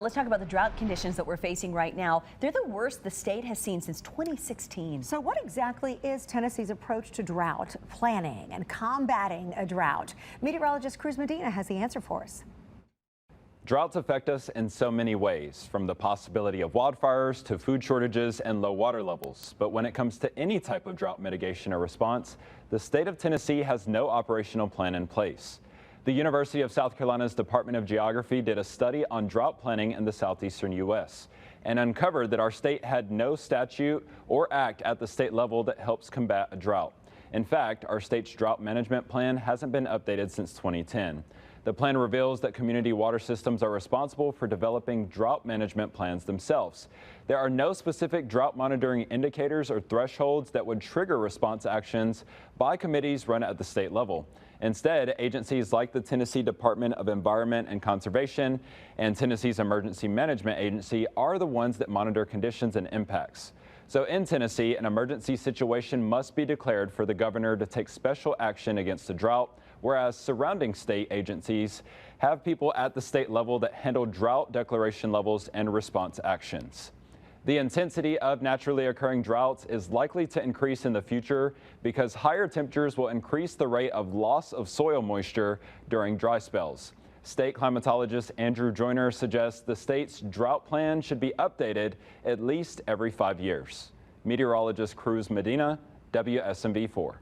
Let's talk about the drought conditions that we're facing right now. They're the worst the state has seen since 2016. So what exactly is Tennessee's approach to drought planning and combating a drought? Meteorologist Cruz Medina has the answer for us. Droughts affect us in so many ways, from the possibility of wildfires to food shortages and low water levels. But when it comes to any type of drought mitigation or response, the state of Tennessee has no operational plan in place. The University of South Carolina's Department of Geography did a study on drought planning in the southeastern U.S. and uncovered that our state had no statute or act at the state level that helps combat a drought. In fact, our state's drought management plan hasn't been updated since 2010. The plan reveals that community water systems are responsible for developing drought management plans themselves. There are no specific drought monitoring indicators or thresholds that would trigger response actions by committees run at the state level. Instead, agencies like the Tennessee Department of Environment and Conservation and Tennessee's Emergency Management Agency are the ones that monitor conditions and impacts. So in Tennessee, an emergency situation must be declared for the governor to take special action against a drought, whereas surrounding state agencies have people at the state level that handle drought declaration levels and response actions. The intensity of naturally occurring droughts is likely to increase in the future because higher temperatures will increase the rate of loss of soil moisture during dry spells. State climatologist Andrew Joyner suggests the state's drought plan should be updated at least every 5 years. Meteorologist Cruz Medina, WSMV4.